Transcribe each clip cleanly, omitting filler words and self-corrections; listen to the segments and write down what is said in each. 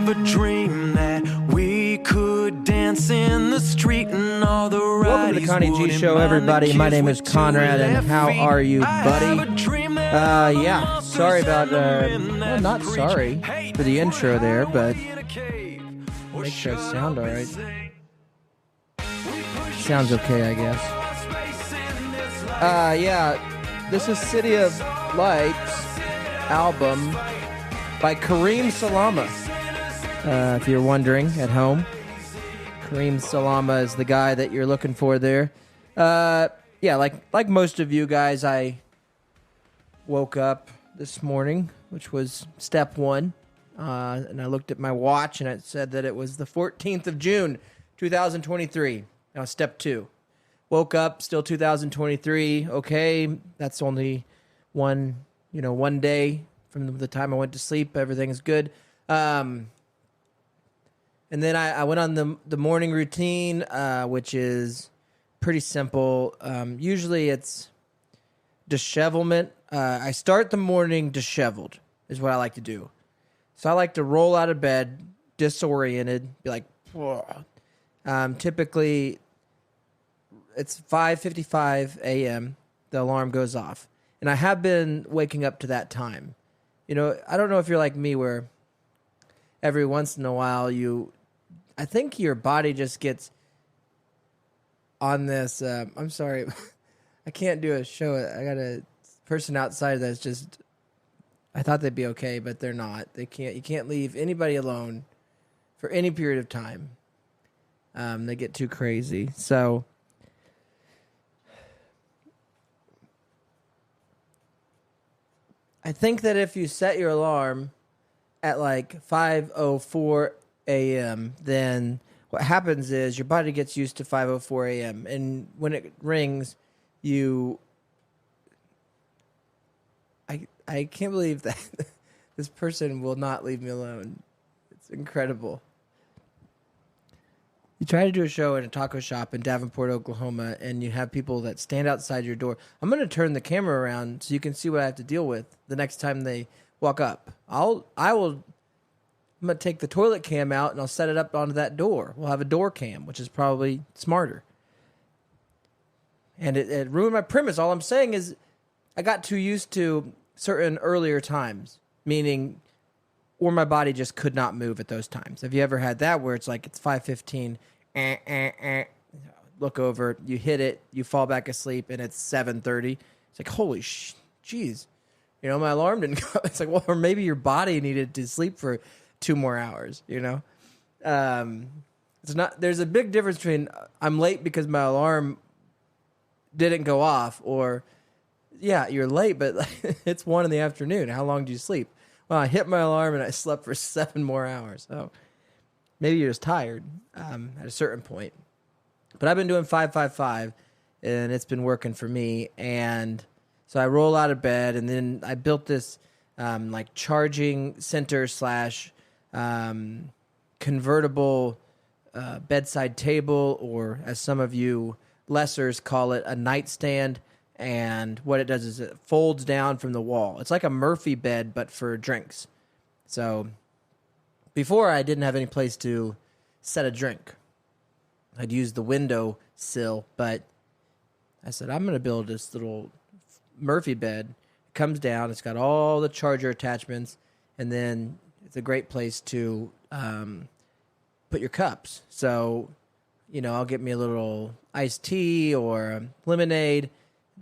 have a dream that we could dance in the street and all the Welcome to the Connie G Show, everybody. My name is Conrad, and how are you, buddy? Yeah, sorry about, well, not sorry for the intro there, but make sure it sound all right. Sounds okay, I guess. Yeah, this is City of Lights album by Kareem Salama. If you're wondering at home, Kareem Salama is the guy that you're looking for there. Yeah, like most of you guys, I woke up this morning, which was step one, and I looked at my watch, and it said that it was the 14th of June, 2023. Now, step two. Woke up, still 2023. Okay, that's only one day from the time I went to sleep. Everything is good. And then I went on the morning routine, which is pretty simple. Usually it's dishevelment. I start the morning disheveled is what I like to do. So I like to roll out of bed, disoriented, be like, whoa. Typically, it's 5:55 a.m. The alarm goes off. And I have been waking up to that time. You know, I don't know if you're like me where every once in a while I think your body just gets on this, I'm sorry, I can't do a show. I got a person outside that's just, I thought they'd be okay, but they're not. You can't leave anybody alone for any period of time. They get too crazy. So I think that if you set your alarm at like 5:04 a.m., then what happens is your body gets used to 5:04 a.m. and when it rings, I can't believe that this person will not leave me alone. It's incredible. You try to do a show in a taco shop in Davenport, Oklahoma, and you have people that stand outside your door. I'm going to turn the camera around so you can see what I have to deal with the next time they walk up. I'm going to take the toilet cam out and I'll set it up onto that door. We'll have a door cam, which is probably smarter. And it ruined my premise. All I'm saying is I got too used to certain earlier times, meaning or my body just could not move at those times. Have you ever had that where it's like it's 5:15, look over, you hit it, you fall back asleep, and it's 7:30. It's like, holy jeez. You know, my alarm didn't go. It's like, well, or maybe your body needed to sleep for 2 more hours, you know? There's a big difference between I'm late because my alarm didn't go off or, yeah, you're late, but it's 1 in the afternoon. How long do you sleep? Well, I hit my alarm and I slept for 7 more hours. So maybe you're just tired at a certain point. But I've been doing 5-5-5, and it's been working for me. And so I roll out of bed, and then I built this like charging center / convertible bedside table, or as some of you lessers call it, a nightstand. And what it does is it folds down from the wall. It's like a Murphy bed, but for drinks. So before I didn't have any place to set a drink. I'd use the window sill, but I said, I'm going to build this little Murphy bed. It comes down. It's got all the charger attachments, and then it's a great place to put your cups. So, you know, I'll get me a little iced tea or lemonade,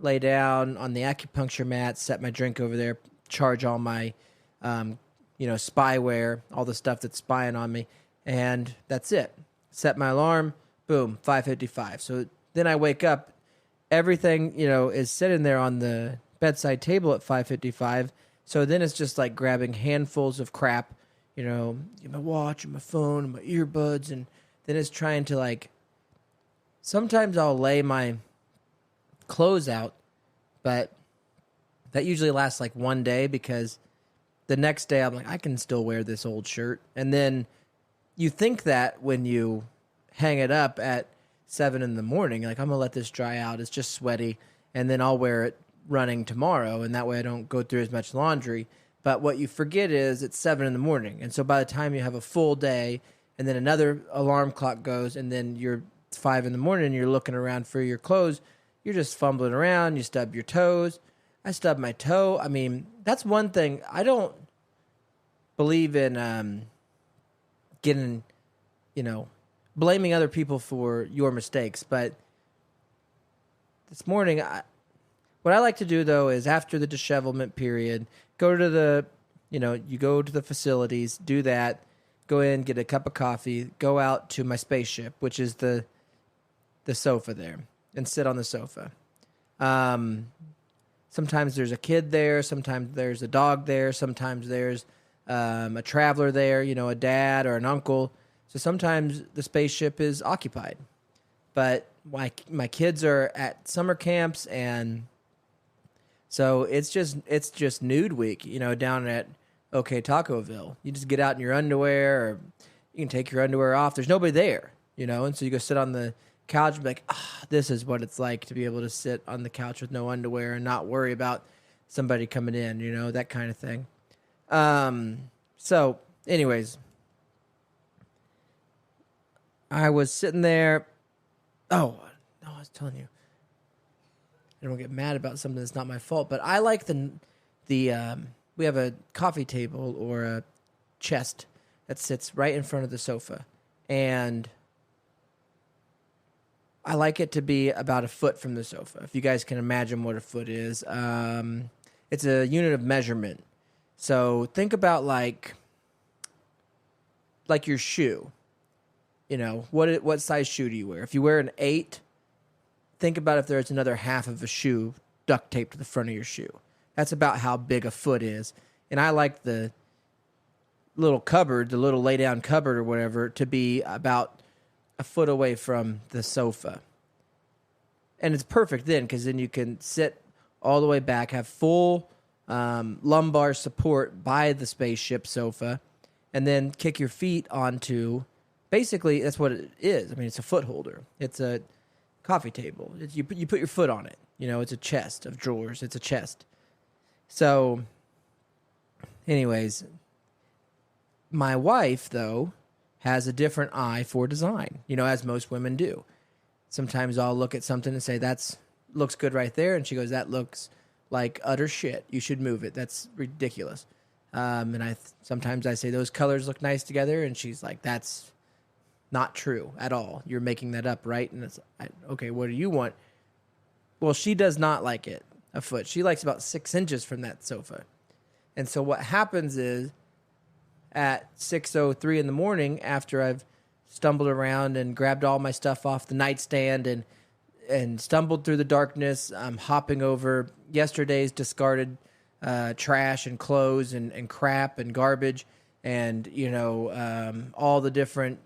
lay down on the acupuncture mat, set my drink over there, charge all my, spyware, all the stuff that's spying on me, and that's it. Set my alarm, boom, 5:55. So then I wake up, everything, is sitting there on the bedside table at 5:55. So then it's just like grabbing handfuls of crap, my watch and my phone and my earbuds, and then it's trying to sometimes I'll lay my clothes out, but that usually lasts like 1 day because the next day I'm like, I can still wear this old shirt. And then you think that when you hang it up at 7 in the morning, like, I'm going to let this dry out. It's just sweaty. And then I'll wear it running tomorrow. And that way I don't go through as much laundry. But what you forget is it's 7 in the morning. And so by the time you have a full day and then another alarm clock goes and then you're 5 in the morning and you're looking around for your clothes, you're just fumbling around. You stub your toes. I stubbed my toe. I mean, that's one thing. I don't believe in getting, blaming other people for your mistakes. But this morning, what I like to do, though, is after the dishevelment period, go to you go to the facilities, do that, go in, get a cup of coffee, go out to my spaceship, which is the sofa there, and sit on the sofa. Sometimes there's a kid there. Sometimes there's a dog there. Sometimes there's a traveler there, a dad or an uncle. So sometimes the spaceship is occupied. But my kids are at summer camps, and so it's just nude week, down at OK Tacoville. You just get out in your underwear, or you can take your underwear off. There's nobody there, and so you go sit on the couch and be like, this is what it's like to be able to sit on the couch with no underwear and not worry about somebody coming in, that kind of thing. So anyways, I was sitting there. Oh, no, I was telling you, I don't get mad about something that's not my fault, but I like we have a coffee table or a chest that sits right in front of the sofa, and I like it to be about a foot from the sofa. If you guys can imagine what a foot is, it's a unit of measurement. So think about like your shoe. What size shoe do you wear? If you wear an 8, think about if there's another half of a shoe duct taped to the front of your shoe. That's about how big a foot is. And I like the little cupboard, the little lay down cupboard or whatever, to be about a foot away from the sofa. And it's perfect then, because then you can sit all the way back, have full lumbar support by the spaceship sofa, and then kick your feet onto, basically that's what it is. I mean, it's a foot holder. It's a coffee table. You put your foot on it. It's a chest of drawers. It's a chest. So anyways, my wife, though, has a different eye for design, as most women do. Sometimes I'll look at something and say, looks good right there. And she goes, that looks like utter shit. You should move it. That's ridiculous. And sometimes I say, those colors look nice together. And she's like, that's not true at all. You're making that up, right? And it's, okay, what do you want? Well, she does not like it a foot. She likes about 6 inches from that sofa. And so what happens is, at 6:03 in the morning, after I've stumbled around and grabbed all my stuff off the nightstand and stumbled through the darkness, I'm hopping over yesterday's discarded trash and clothes and crap and garbage and, all the different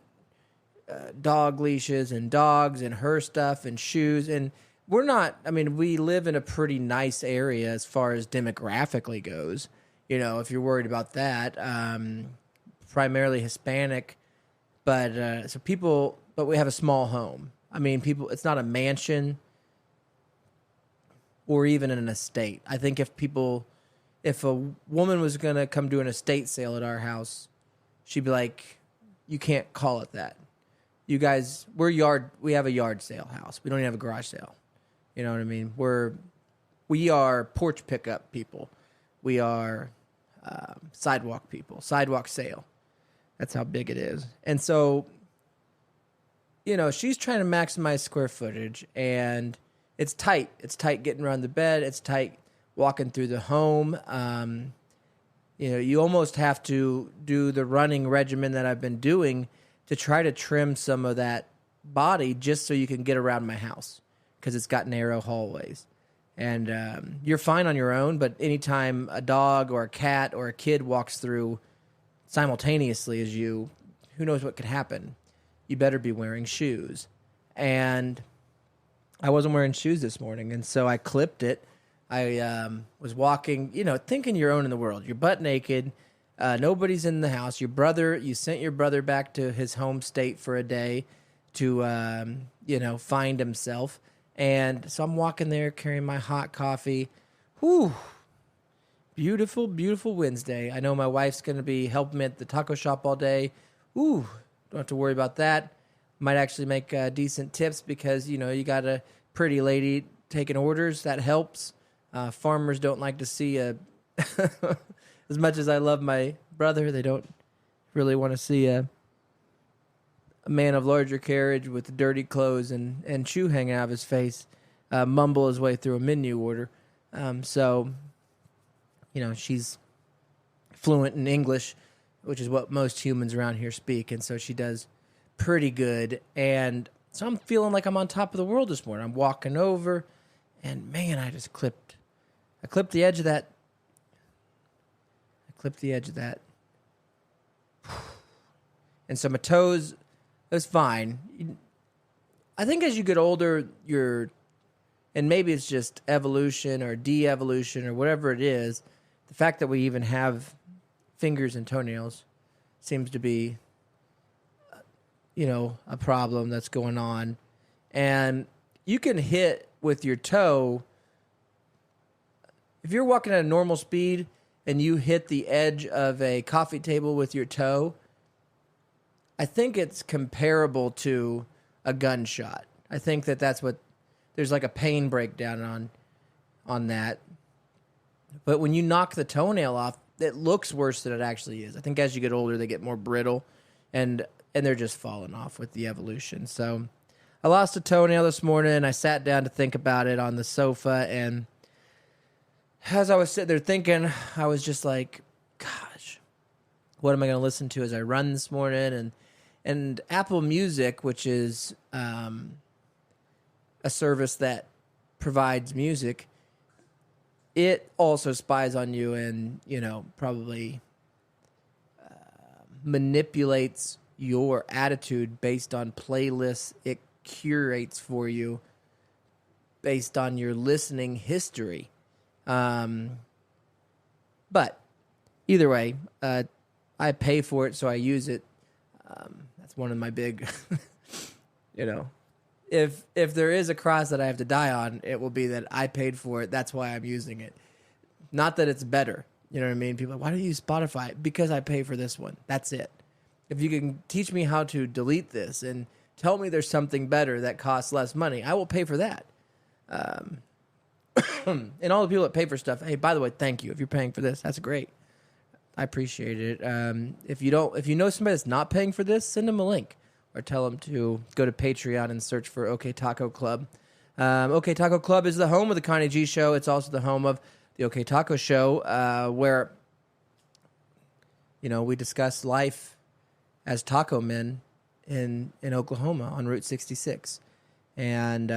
dog leashes and dogs and her stuff and shoes. And we live in a pretty nice area as far as demographically goes. If you're worried about that, primarily Hispanic, but we have a small home. It's not a mansion or even an estate. I think if a woman was going to come do an estate sale at our house, she'd be like, you can't call it that. You guys, we have a yard sale house. We don't even have a garage sale. You know what I mean? We are porch pickup people. We are sidewalk people, sidewalk sale. That's how big it is. And so, she's trying to maximize square footage, and it's tight. It's tight getting around the bed. It's tight walking through the home. You almost have to do the running regimen that I've been doing to try to trim some of that body just so you can get around my house, because it's got narrow hallways. And you're fine on your own, but anytime a dog or a cat or a kid walks through simultaneously as you, who knows what could happen. You better be wearing shoes. And I wasn't wearing shoes this morning, and so I clipped it. I was walking, thinking you're owning the world. You're butt naked. Nobody's in the house. You sent your brother back to his home state for a day to, find himself. And so I'm walking there carrying my hot coffee. Whew. Beautiful, beautiful Wednesday. I know my wife's going to be helping me at the taco shop all day. Ooh, don't have to worry about that. Might actually make decent tips because, you got a pretty lady taking orders. That helps. Farmers don't like to see as much as I love my brother, they don't really want to see a man of larger carriage with dirty clothes and chew hanging out of his face mumble his way through a menu order. So, she's fluent in English, which is what most humans around here speak, and so she does pretty good. And so I'm feeling like I'm on top of the world this morning. I'm walking over, and man, I clipped the edge of that. And so my toes, it was fine. I think as you get older, and maybe it's just evolution or de-evolution or whatever it is, the fact that we even have fingers and toenails seems to be, a problem that's going on. And you can hit with your toe. If you're walking at a normal speed and you hit the edge of a coffee table with your toe, I think it's comparable to a gunshot. I think that's what, there's like a pain breakdown on that. But when you knock the toenail off, it looks worse than it actually is. I think as you get older, they get more brittle, and they're just falling off with the evolution. So I lost a toenail this morning, and I sat down to think about it on the sofa, and as I was sitting there thinking, I was just like, gosh, what am I going to listen to as I run this morning? And Apple Music, which is a service that provides music, it also spies on you and, probably manipulates your attitude based on playlists it curates for you based on your listening history. But either way, I pay for it, so I use it. That's one of my big, if there is a cross that I have to die on, it will be that I paid for it. That's why I'm using it. Not that it's better. You know what I mean? People are like, why do you use Spotify? Because I pay for this one. That's it. If you can teach me how to delete this and tell me there's something better that costs less money, I will pay for that. And all the people that pay for stuff, hey, by the way, thank you. If you're paying for this, that's great. I appreciate it. If you know somebody that's not paying for this, send them a link or tell them to go to Patreon and search for OK Taco Club. OK Taco Club is the home of the Connie G Show. It's also the home of the OK Taco Show, where we discuss life as taco men in Oklahoma on Route 66. And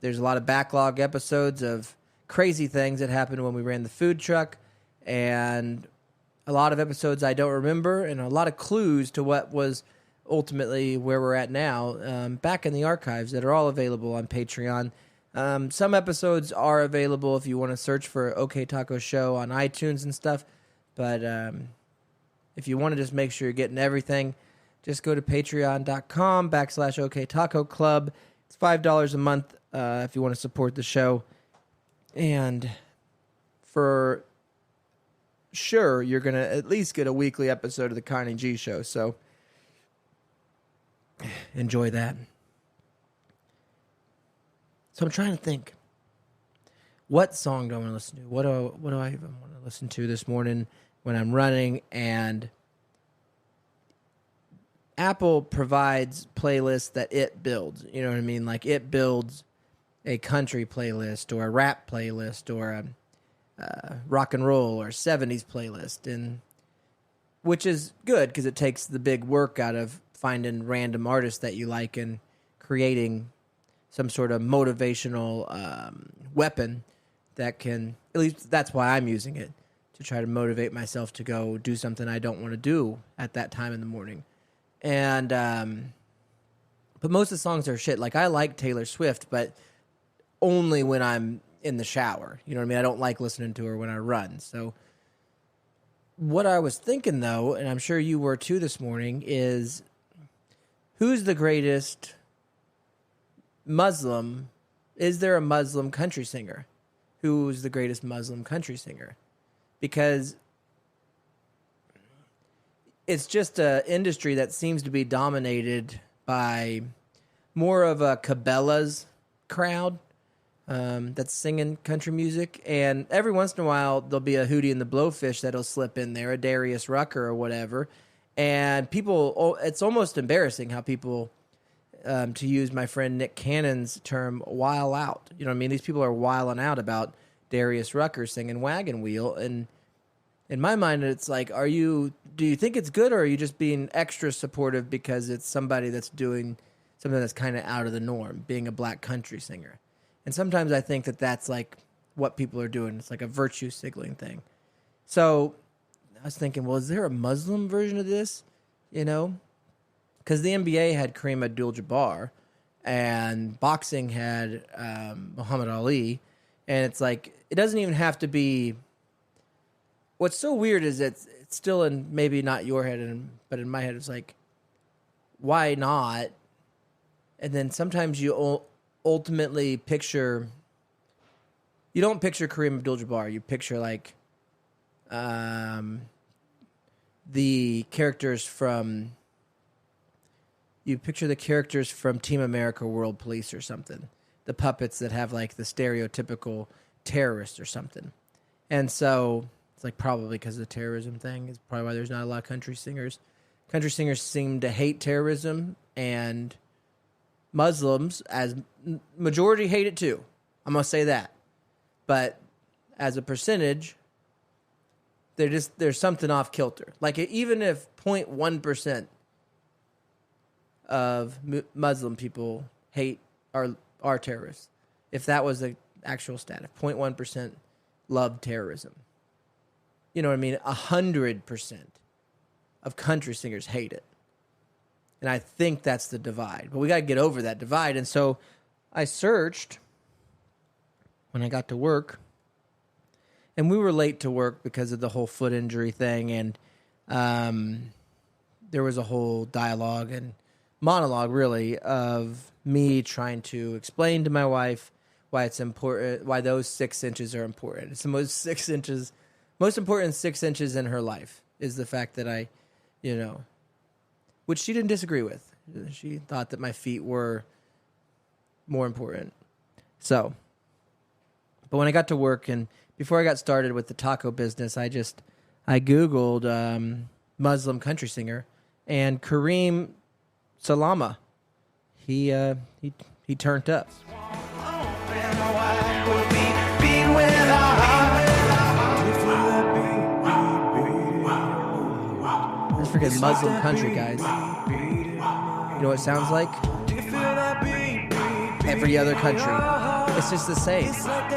there's a lot of backlog episodes of crazy things that happened when we ran the food truck, and a lot of episodes I don't remember, and a lot of clues to what was ultimately where we're at now, back in the archives that are all available on Patreon. Some episodes are available if you want to search for OK Taco Show on iTunes and stuff, but if you want to just make sure you're getting everything, just go to patreon.com/OK Taco Club. It's $5 a month if you want to support the show. And for sure, you're going to at least get a weekly episode of the Connie G Show. So enjoy that. So I'm trying to think, what song do I want to listen to? What do I even want to listen to this morning when I'm running? And Apple provides playlists that it builds. You know what I mean? Like, it builds a country playlist or a rap playlist or a rock and roll or 70s playlist, and which is good because it takes the big work out of finding random artists that you like and creating some sort of motivational weapon that can, at least that's why I'm using it, to try to motivate myself to go do something I don't want to do at that time in the morning. And but most of the songs are shit. Like, I like Taylor Swift, but only when I'm in the shower. You know what I mean? I don't like listening to her when I run. So what I was thinking, though, and I'm sure you were too this morning, is who's the greatest Muslim? Is there a Muslim country singer? Who's the greatest Muslim country singer? because it's just an industry that seems to be dominated by more of a Cabela's crowd that's singing country music. And every once in a while, there'll be a Hootie and the Blowfish that'll slip in there, a Darius Rucker or whatever. And people, it's almost embarrassing how people, to use my friend Nick Cannon's term, while out. You know what I mean? These people are wiling out about Darius Rucker singing Wagon Wheel. And in my mind, it's like, do you think it's good, or are you just being extra supportive because it's somebody that's doing something that's kind of out of the norm, being a black country singer? And sometimes I think that that's like what people are doing. It's like a virtue signaling thing. So I was thinking, well, is there a Muslim version of this? You know, because the NBA had Kareem Abdul-Jabbar, and boxing had Muhammad Ali, and it's like it doesn't even have to be. What's so weird is it's still in maybe not your head, but in my head it's like, why not? And then sometimes you ultimately picture. You don't picture Kareem Abdul-Jabbar. You picture like the characters from. You picture the characters from Team America World Police or something. The puppets that have like the stereotypical terrorist or something. And so it's like probably because of the terrorism thing is probably why there's not a lot of country singers. Country singers seem to hate terrorism, and Muslims, as majority, hate it too. I'm going to say that. But as a percentage, there's something off kilter. Like even if 0.1% of Muslim people hate are terrorists, if that was the actual stat, if 0.1% love terrorism, you know what I mean? 100% of country singers hate it. And I think that's the divide. But we got to get over that divide. And so I searched when I got to work, and we were late to work because of the whole foot injury thing. And there was a whole dialogue and monologue, really, of me trying to explain to my wife why it's important, why those 6 inches are important. It's the most important 6 inches in her life is the fact that I, which she didn't disagree with. She thought that my feet were more important. So, but when I got to work and before I got started with the taco business, I Googled Muslim country singer, and Kareem Salama, he turned up. That's freaking Muslim country, guys. You know what it sounds like? Every other country. It's just the same. It's like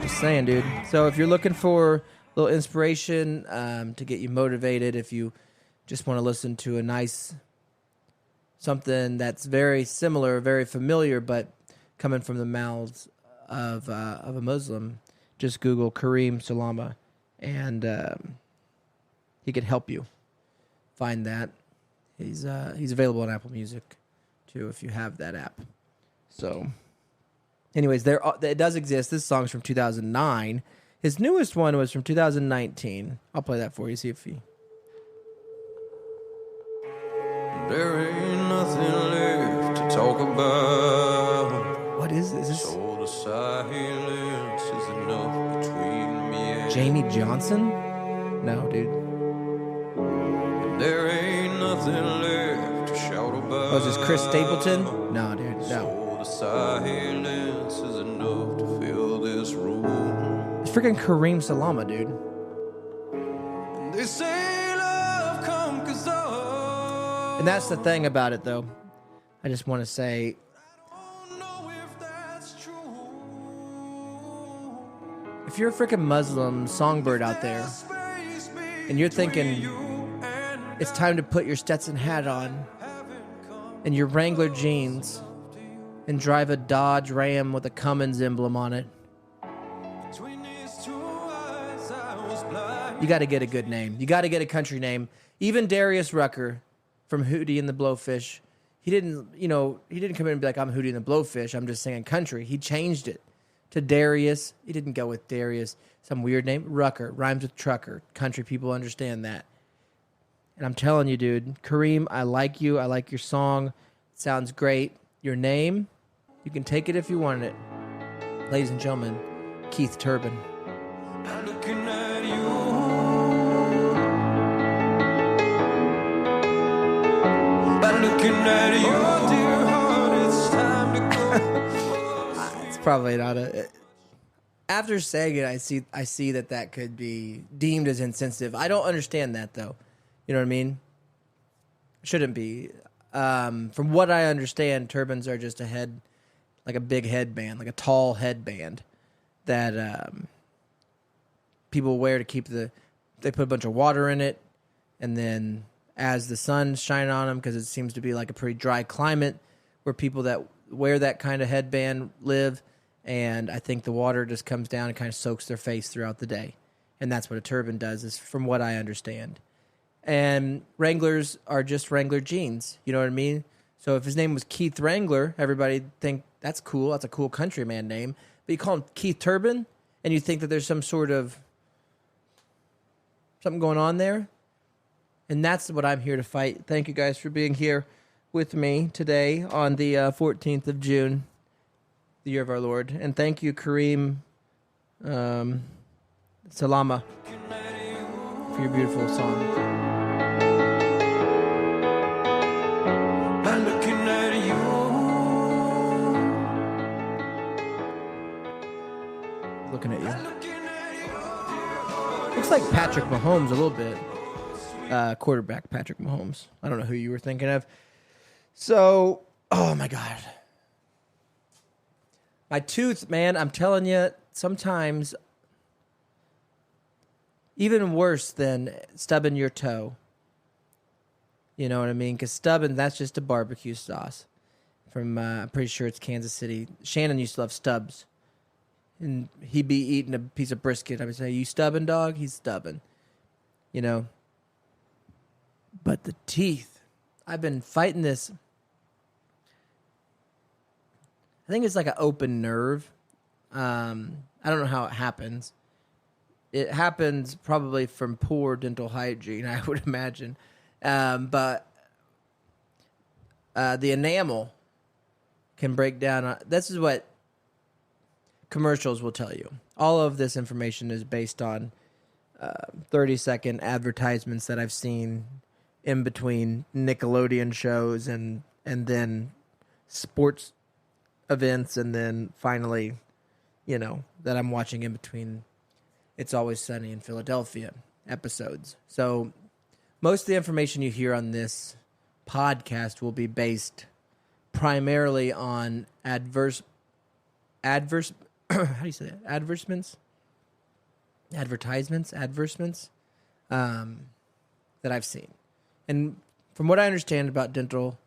just saying, dude. So if you're looking for a little inspiration to get you motivated, if you just want to listen to a nice something that's very similar, very familiar, but coming from the mouths of a Muslim, just Google Kareem Salama, and he can help you find that. He's available on Apple Music too, if you have that app. So, anyways, it does exist. This song's from 2009. His newest one was from 2019. I'll play that for you. See if he. There ain't nothing left to talk about. What is this? So the silence is enough between me and Jamie Johnson? No, dude. There ain't nothing left to shout about. Oh, is this Chris Stapleton? No, dude, no. So the silence is enough to fill this room. It's freaking Kareem Salama, dude. They say love conquers all. And that's the thing about it, though. I just want to say, I don't know if that's true. if you're a freaking Muslim songbird out there, and you're thinking it's time to put your Stetson hat on and your Wrangler jeans and drive a Dodge Ram with a Cummins emblem on it, you got to get a good name. You got to get a country name. Even Darius Rucker from Hootie and the Blowfish, he didn't come in and be like, I'm Hootie and the Blowfish, I'm just singing country. He changed it to Darius. He didn't go with Darius, some weird name. Rucker, rhymes with trucker. Country people understand that. And I'm telling you, dude, Kareem, I like you. I like your song. It sounds great. Your name, you can take it if you want it. Ladies and gentlemen, Keith Turbin. I'm looking at you. I'm looking at you, dear heart. It's time to go. It's probably not a. After saying it, I see that could be deemed as insensitive. I don't understand that though. You know what I mean? Shouldn't be. From what I understand, turbans are just like a big headband, like a tall headband that people wear to keep they put a bunch of water in it, and then as the sun shines on them, because it seems to be like a pretty dry climate where people that wear that kind of headband live, and I think the water just comes down and kind of soaks their face throughout the day, and that's what a turban does, is from what I understand. And Wranglers are just Wrangler jeans. You know what I mean? So if his name was Keith Wrangler, everybody think that's cool. That's a cool countryman name. But you call him Keith Turbin, and you think that there's some sort of something going on there. And that's what I'm here to fight. Thank you guys for being here with me today on the 14th of June, the year of our Lord. And thank you, Kareem Salama, for your beautiful song. I'm looking at you. Looking at you. Looks like Patrick Mahomes a little bit. Quarterback Patrick Mahomes. I don't know who you were thinking of. So, oh my God. My tooth, man, I'm telling you, sometimes even worse than stubbing your toe. You know what I mean? Because stubbing, that's just a barbecue sauce. From, I'm pretty sure it's Kansas City. Shannon used to love Stubbs. And he'd be eating a piece of brisket. I would say, you stubbing, dog? He's stubbing. You know? But the teeth. I've been fighting this. I think it's like an open nerve. I don't know how it happens. It happens probably from poor dental hygiene, I would imagine. But the enamel can break down. This is what commercials will tell you. All of this information is based on 30-second advertisements that I've seen in between Nickelodeon shows and then sports events, and then finally, that I'm watching in between It's Always Sunny in Philadelphia episodes. So most of the information you hear on this podcast will be based primarily on how do you say that? Advertisements that I've seen. And from what I understand about dental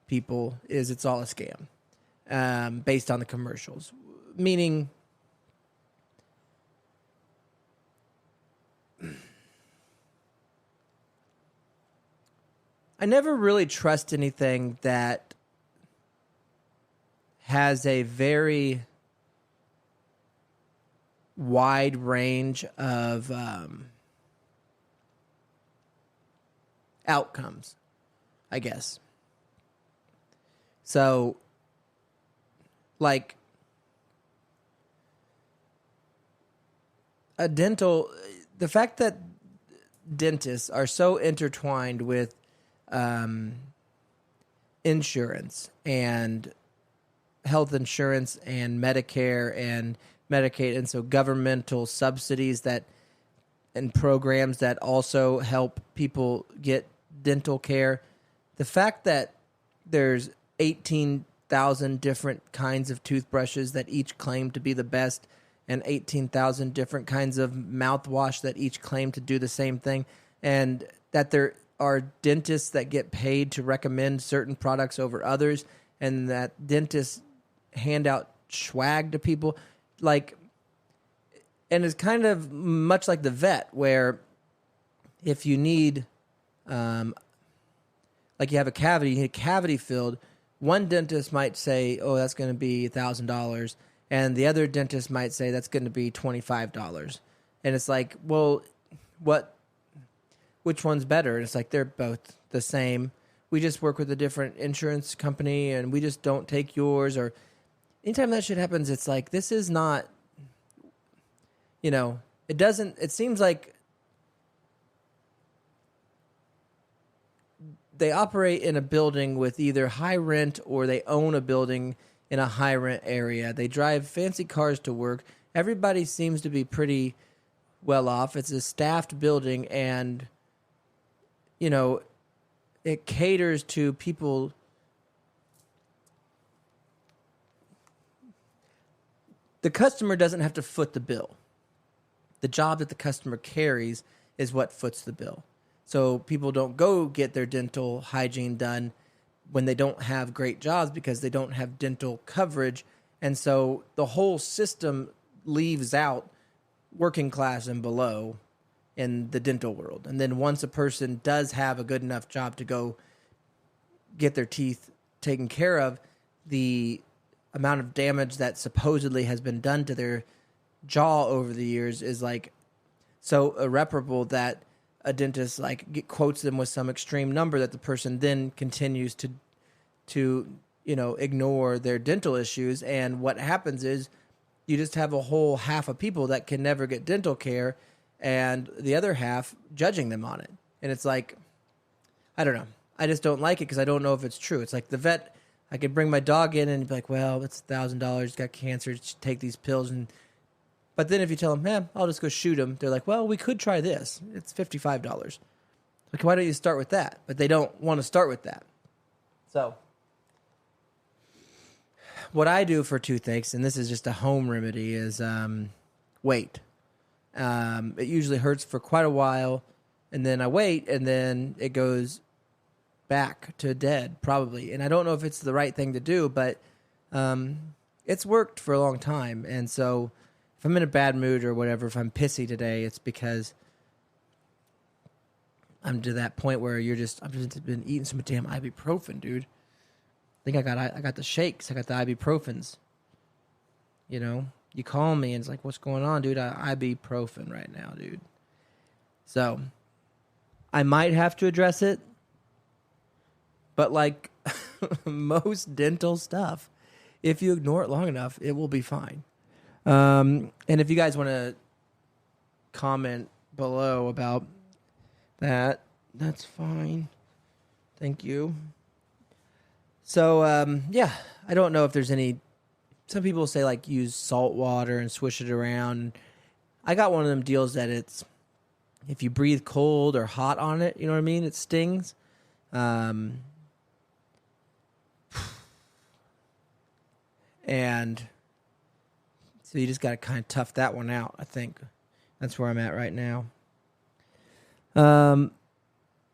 people is it's all a scam based on the commercials. Meaning, I never really trust anything that has a very wide range of outcomes, I guess. So, like, the fact that dentists are so intertwined with insurance and health insurance and Medicare and Medicaid, and so governmental subsidies and programs that also help people get dental care. The fact that there's 18,000 different kinds of toothbrushes that each claim to be the best, and 18,000 different kinds of mouthwash that each claim to do the same thing, and that there are dentists that get paid to recommend certain products over others, and that dentists hand out swag to people, and it's kind of much like the vet, where if you need like you have a cavity, you need a cavity filled. One dentist might say, "Oh, that's going to be $1,000," and the other dentist might say that's going to be $25. And it's like, well, which one's better? And it's like they're both the same. We just work with a different insurance company, and we just don't take yours. Or anytime that shit happens, it's like, this is not, it doesn't. It seems like they operate in a building with either high rent or they own a building in a high rent area. They drive fancy cars to work. Everybody seems to be pretty well off. It's a staffed building, and it caters to people. The customer doesn't have to foot the bill. The job that the customer carries is what foots the bill. So people don't go get their dental hygiene done when they don't have great jobs because they don't have dental coverage. And so the whole system leaves out working class and below in the dental world. And then once a person does have a good enough job to go get their teeth taken care of, the amount of damage that supposedly has been done to their jaw over the years is like so irreparable that a dentist quotes them with some extreme number that the person then continues to ignore their dental issues. And what happens is you just have a whole half of people that can never get dental care, and the other half judging them on it. And it's like, I don't know. I just don't like it because I don't know if it's true. It's like the vet. I could bring my dog in and be like, well, it's $1,000. He's got cancer. Just take these pills. But then if you tell them, man, I'll just go shoot him, they're like, well, we could try this. It's $55. Like, why don't you start with that? But they don't want to start with that. So what I do for toothaches, and this is just a home remedy, is wait. It usually hurts for quite a while, and then I wait, and then it goes back to dead, probably. And I don't know if it's the right thing to do, but it's worked for a long time. And so if I'm in a bad mood or whatever, if I'm pissy today, it's because I'm to that point where I've just been eating some damn ibuprofen, dude. I think I got the shakes. I got the ibuprofens. You call me and it's like, what's going on, dude? Ibuprofen right now, dude. So I might have to address it, but like most dental stuff, if you ignore it long enough, it will be fine. And if you guys want to comment below about that, that's fine. Thank you. So, I don't know if there's any. Some people say like use salt water and swish it around. I got one of them deals that it's if you breathe cold or hot on it, you know what I mean? It stings. And so you just got to kind of tough that one out, I think. That's where I'm at right now.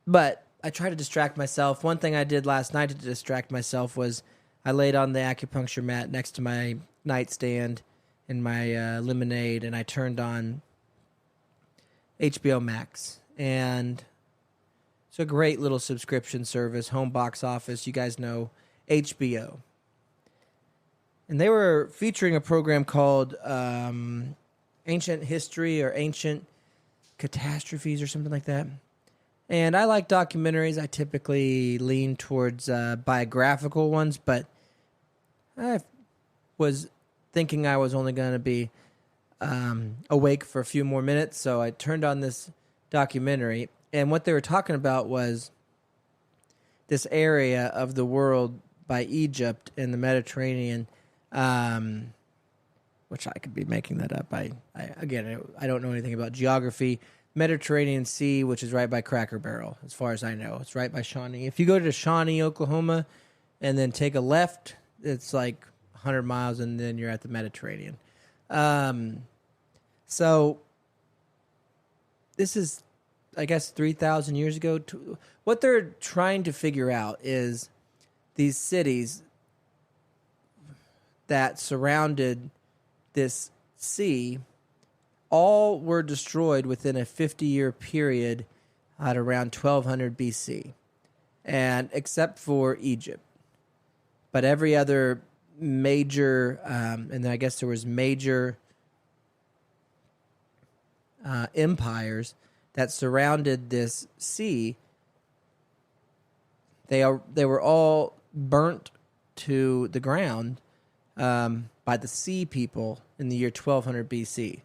But I try to distract myself. One thing I did last night to distract myself was I laid on the acupuncture mat next to my nightstand and my lemonade, and I turned on HBO Max. And it's a great little subscription service, home box office. You guys know HBO. And they were featuring a program called Ancient History or Ancient Catastrophes or something like that. And I like documentaries. I typically lean towards biographical ones, but I was thinking I was only going to be awake for a few more minutes, so I turned on this documentary. And what they were talking about was this area of the world by Egypt in the Mediterranean, which I could be making that up. I don't know anything about geography. Mediterranean Sea, which is right by Cracker Barrel, as far as I know. It's right by Shawnee. If you go to Shawnee, Oklahoma, and then take a left, it's like 100 miles, and then you're at the Mediterranean. So this is, I guess, 3,000 years ago. What they're trying to figure out is these cities that surrounded this sea all were destroyed within a 50-year period at around 1200 BC. and except for Egypt. But every other major, and then I guess there was major empires that surrounded this sea. They were all burnt to the ground by the sea people in the year 1200 BC.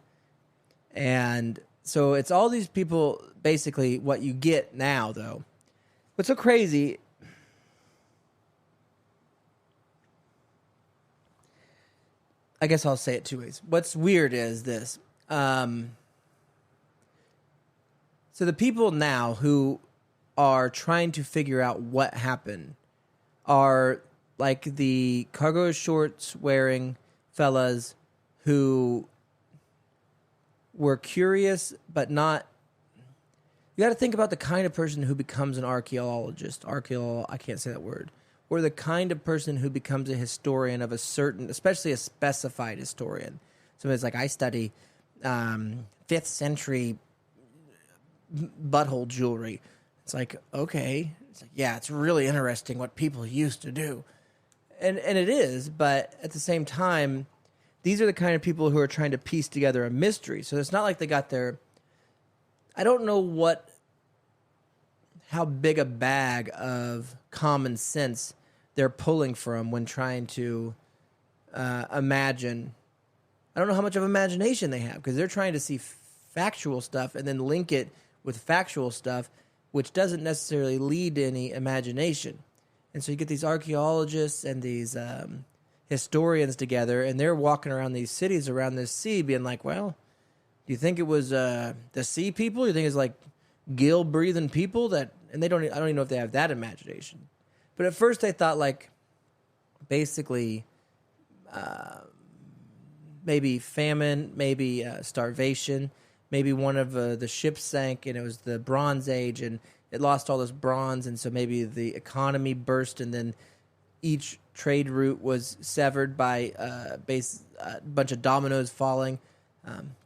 And so it's all these people, basically what you get now, though. What's so crazy, I guess I'll say it two ways. What's weird is this. So the people now who are trying to figure out what happened are like the cargo shorts wearing fellas who were curious but not. You got to think about the kind of person who becomes an archaeologist. I can't say that word. Or the kind of person who becomes a historian of a certain, especially a specified historian. So it's like, I study 5th century butthole jewelry. It's like, okay. It's like, yeah, it's really interesting what people used to do. And it is, but at the same time, these are the kind of people who are trying to piece together a mystery. So it's not like they got their... I don't know how big a bag of common sense they're pulling from when trying to imagine. I don't know how much of imagination they have, because they're trying to see factual stuff and then link it with factual stuff, which doesn't necessarily lead to any imagination. And so you get these archaeologists and these historians together, and they're walking around these cities around this sea being like, well, do you think it was the sea people? You think it's like gill-breathing people that... And I don't even know if they have that imagination. But at first they thought, like, basically maybe famine, maybe starvation, maybe one of the ships sank and it was the Bronze Age and it lost all this bronze, and so maybe the economy burst, and then each trade route was severed by a bunch of dominoes falling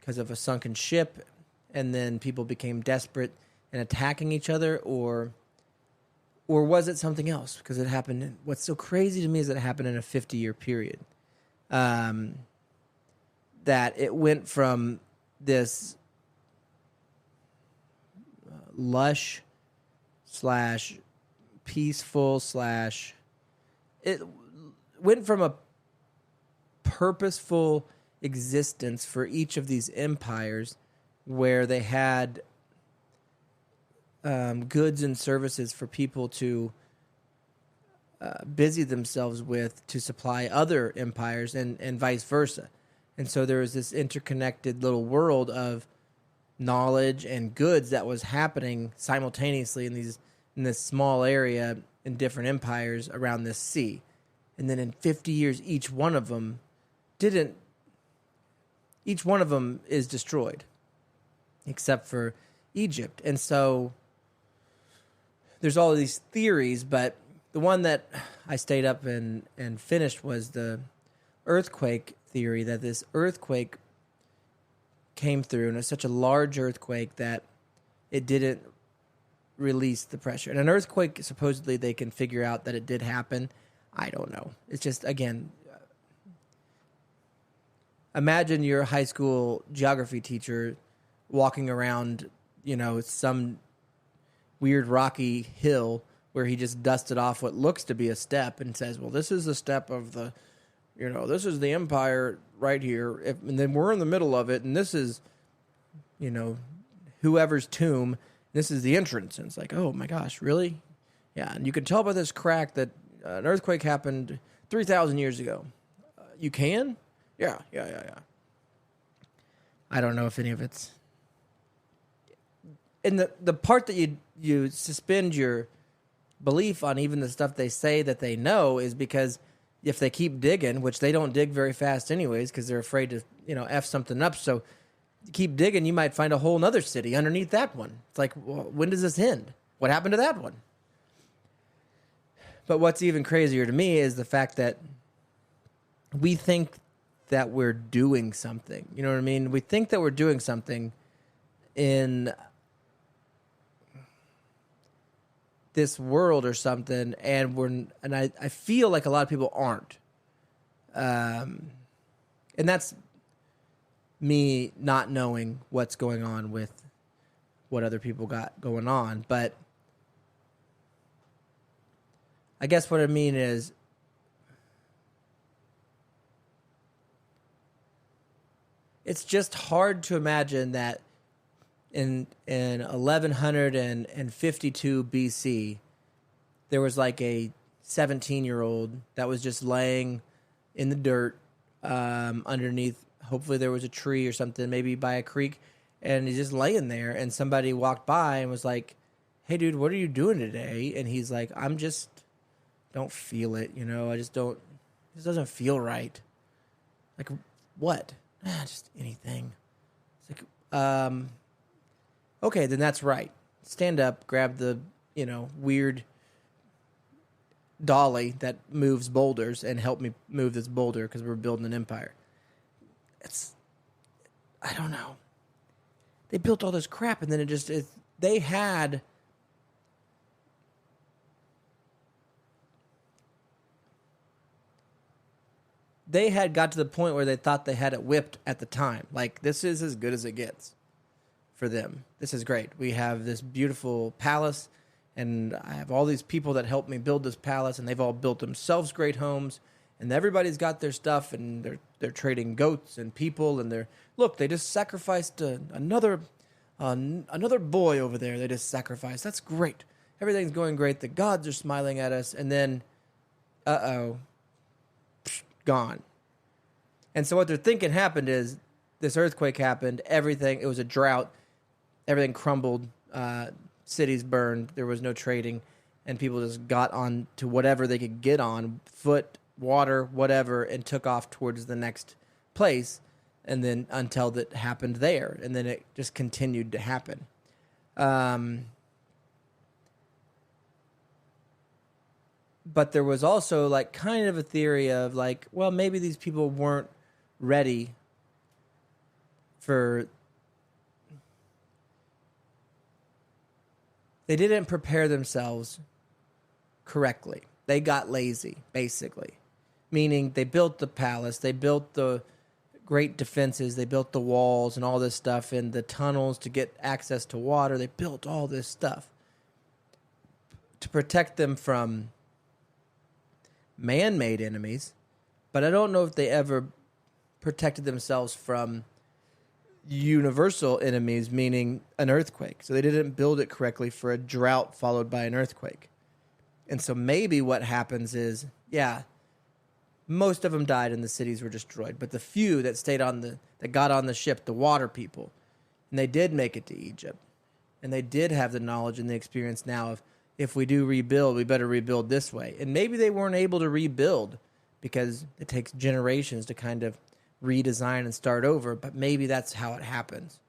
because of a sunken ship, and then people became desperate and attacking each other, or was it something else? Because it happened. What's so crazy to me is that it happened in a 50-year period. That it went from this lush / peaceful / it went from a purposeful existence for each of these empires where they had goods and services for people to busy themselves with to supply other empires, and vice versa. And so there was this interconnected little world of knowledge and goods that was happening simultaneously in this small area in different empires around this sea. And then in 50 years, each one of them is destroyed, except for Egypt. And so there's all of these theories, but the one that I stayed up and finished was the earthquake theory, that this earthquake came through, and it's such a large earthquake that it didn't release the pressure. And an earthquake, supposedly they can figure out that it did happen. I don't know. It's just, again, imagine your high school geography teacher walking around, some weird rocky hill where he just dusted off what looks to be a step and says, well, this is the step of the, this is the empire right here. And then we're in the middle of it, and this is, whoever's tomb. This is the entrance. And it's like, oh my gosh, really? Yeah, and you can tell by this crack that an earthquake happened 3,000 years ago. You can? Yeah. I don't know if any of it's... And the part that you suspend your belief on even the stuff they say that they know is because if they keep digging, which they don't dig very fast anyways because they're afraid to, F something up. So you keep digging, you might find a whole nother city underneath that one. It's like, well, when does this end? What happened to that one? But what's even crazier to me is the fact that we think that we're doing something. You know what I mean? We think that we're doing something in this world or something, and I feel like a lot of people aren't. And that's me not knowing what's going on with what other people got going on. But I guess what I mean is it's just hard to imagine that in 1152 BC, there was like a 17-year-old that was just laying in the dirt underneath. Hopefully there was a tree or something, maybe by a creek, and he's just laying there. And somebody walked by and was like, "Hey, dude, what are you doing today?" And he's like, "I'm just don't feel it, you know. I just don't. This doesn't feel right." Like, what? Just anything. It's like, okay, then that's right. Stand up, grab the, weird dolly that moves boulders and help me move this boulder because we're building an empire. I don't know. They built all this crap and then they had got to the point where they thought they had it whipped at the time. Like, this is as good as it gets for them. This is great. We have this beautiful palace, and I have all these people that helped me build this palace, and they've all built themselves great homes, and everybody's got their stuff, and they're trading goats and people, and they just sacrificed another boy over there. They just sacrificed. That's great. Everything's going great. The gods are smiling at us, and then, gone. And so what they're thinking happened is this earthquake happened. It was a drought. Everything crumbled. Cities burned. There was no trading. And people just got on to whatever they could get on, foot, water, whatever, and took off towards the next place. And then until that happened there. And then it just continued to happen. But there was also like kind of a theory of like, well, maybe these people weren't ready for. They didn't prepare themselves correctly. They got lazy, basically. Meaning they built the palace, they built the great defenses, they built the walls and all this stuff and the tunnels to get access to water. They built all this stuff to protect them from man-made enemies, but I don't know if they ever protected themselves from universal enemies, meaning an earthquake. So they didn't build it correctly for a drought followed by an earthquake. And so maybe what happens is, most of them died and the cities were destroyed, but the few that that got on the ship, the water people, and they did make it to Egypt, and they did have the knowledge and the experience now of, if we do rebuild, we better rebuild this way. And maybe they weren't able to rebuild because it takes generations to kind of redesign and start over, but maybe that's how it happens.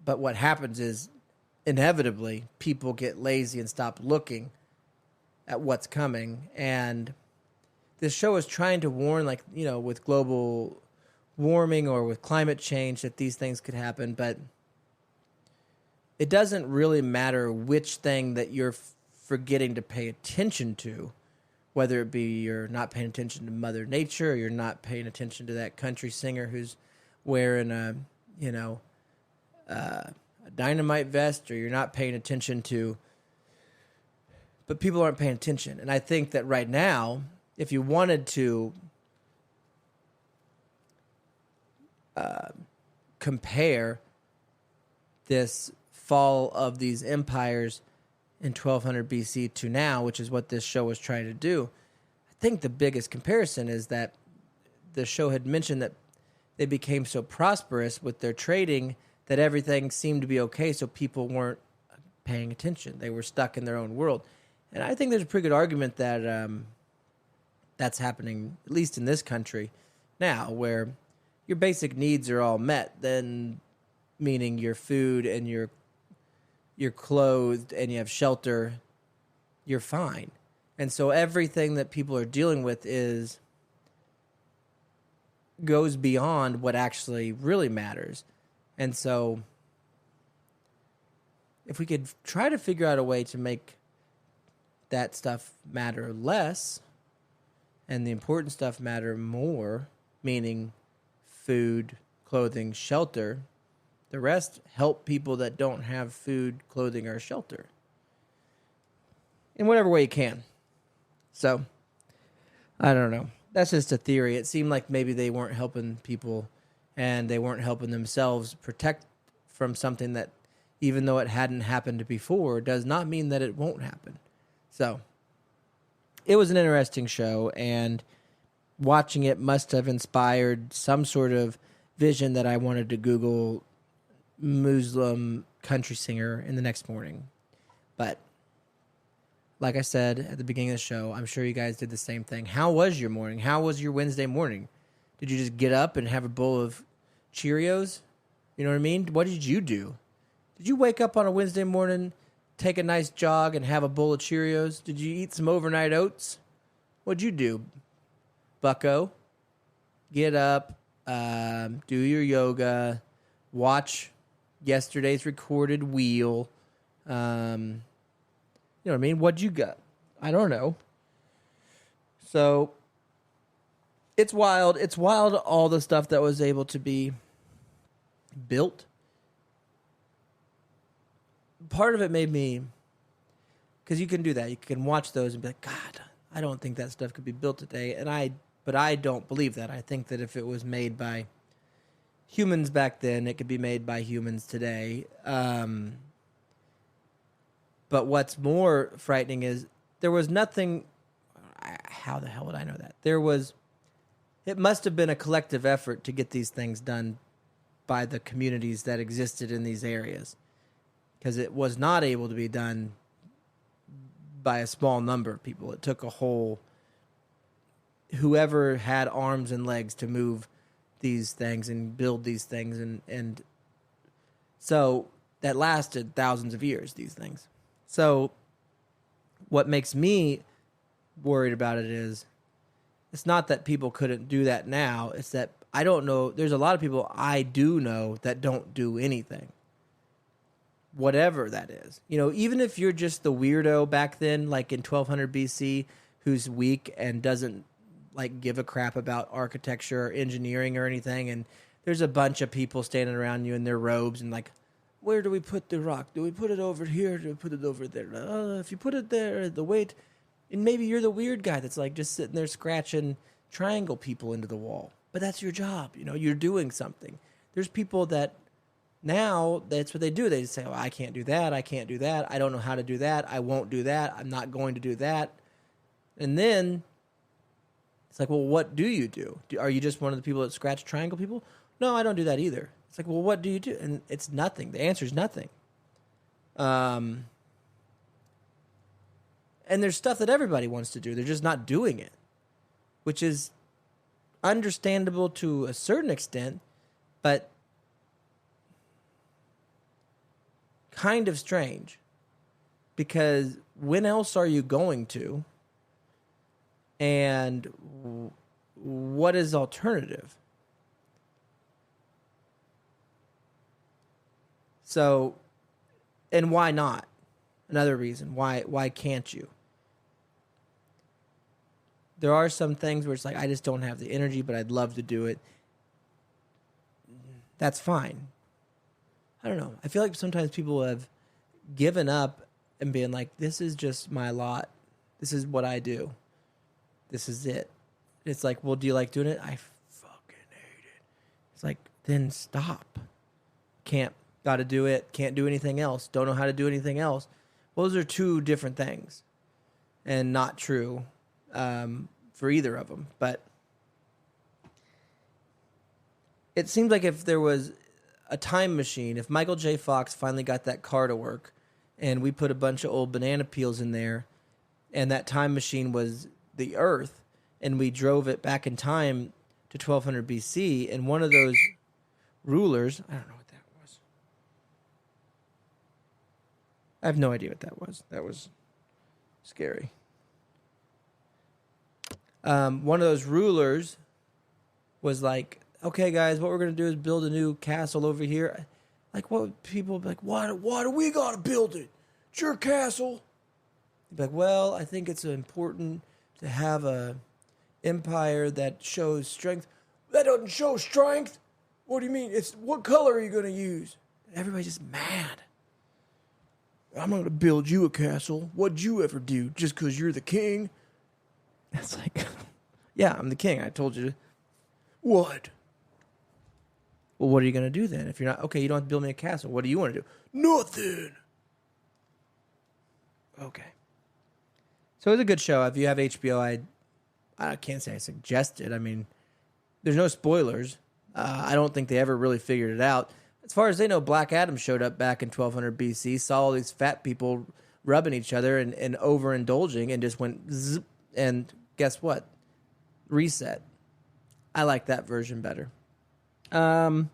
But what happens is, inevitably, people get lazy and stop looking at what's coming. And this show is trying to warn, with global warming or with climate change, that these things could happen, but it doesn't really matter which thing that you're forgetting to pay attention to, whether it be you're not paying attention to Mother Nature or you're not paying attention to that country singer who's wearing a dynamite vest, or you're not paying attention to, but people aren't paying attention. And I think that right now, if you wanted to compare this fall of these empires in 1200 BC to now, which is what this show was trying to do, I think the biggest comparison is that the show had mentioned that they became so prosperous with their trading that everything seemed to be okay, so people weren't paying attention. They were stuck in their own world. And I think there's a pretty good argument that that's happening, at least in this country now, where your basic needs are all met, then meaning your food and you're clothed and you have shelter, you're fine. And so everything that people are dealing with goes beyond what actually really matters. And so if we could try to figure out a way to make that stuff matter less and the important stuff matter more, meaning food, clothing, shelter, the rest help people that don't have food, clothing, or shelter in whatever way you can. So, I don't know. That's just a theory. It seemed like maybe they weren't helping people and they weren't helping themselves protect from something that, even though it hadn't happened before, does not mean that it won't happen. So, it was an interesting show, and watching it must have inspired some sort of vision that I wanted to Google Muslim country singer in the next morning. But like I said at the beginning of the show, I'm sure you guys did the same thing. How was your morning? How was your Wednesday morning? Did you just get up and have a bowl of Cheerios? You know what I mean? What did you do? Did you wake up on a Wednesday morning, take a nice jog, and have a bowl of Cheerios? Did you eat some overnight oats? What'd you do, bucko? Get up, do your yoga, watch yesterday's recorded wheel. You know what I mean? What'd you got? I don't know. So it's wild. It's wild, all the stuff that was able to be built. Part of it made me, because you can do that. You can watch those and be like, God, I don't think that stuff could be built today. But I don't believe that. I think that if it was made by humans back then, it could be made by humans today. But what's more frightening is there was nothing. How the hell would I know that? It must have been a collective effort to get these things done by the communities that existed in these areas, because it was not able to be done by a small number of people. It took a whole, whoever had arms and legs to move these things and build these things. And so that lasted thousands of years, these things. So what makes me worried about it is, it's not that people couldn't do that now. It's that I don't know. There's a lot of people I do know that don't do anything. Whatever that is. You know, even if you're just the weirdo back then, like in 1200 BC, who's weak and doesn't like give a crap about architecture or engineering or anything, and there's a bunch of people standing around you in their robes and like, where do we put the rock? Do we put it over here? Do we put it over there? If you put it there, the weight, and maybe you're the weird guy that's like just sitting there scratching triangle people into the wall. But that's your job. You know, you're doing something. There's people that now that's what they do. They just say, oh, I can't do that. I can't do that. I don't know how to do that. I won't do that. I'm not going to do that. And then it's like, well, what do you do? Are you just one of the people that scratch triangle people? No, I don't do that either. It's like, well, what do you do? And it's nothing. The answer is nothing. And there's stuff that everybody wants to do. They're just not doing it, which is understandable to a certain extent, but kind of strange, because when else are you going to? And what is alternative? So, and why not? Another reason. Why can't you? There are some things where it's like, I just don't have the energy, but I'd love to do it. That's fine. I don't know. I feel like sometimes people have given up and being like, this is just my lot. This is what I do. This is it. It's like, well, do you like doing it? I fucking hate it. It's like, then stop. Got to do it. Can't do anything else. Don't know how to do anything else. Well, those are two different things, and not true for either of them. But it seems like if there was a time machine, if Michael J. Fox finally got that car to work, and we put a bunch of old banana peels in there, and that time machine was the Earth, and we drove it back in time to 1200 BC, and one of those rulers, I don't know what that was. I have no idea what that was. That was scary. One of those rulers was like, okay, guys, what we're going to do is build a new castle over here. Like, what would people be like, why do we got to build it? It's your castle. They'd be like, well, I think it's important to have a empire that shows strength. That doesn't show strength. What do you mean? It's what color are you going to use? Everybody's just mad. I'm going to build you a castle. What'd you ever do? Just because you're the king? It's like, yeah, I'm the king. I told you to. What? Well, what are you going to do then? If you're not, okay, you don't have to build me a castle. What do you want to do? Nothing. Okay. So it's a good show. If you have HBO, I can't say I suggest it. I mean, there's no spoilers. I don't think they ever really figured it out. As far as they know, Black Adam showed up back in 1200 BC, saw all these fat people rubbing each other and overindulging, and just went zip, and guess what? Reset. I like that version better. Oh,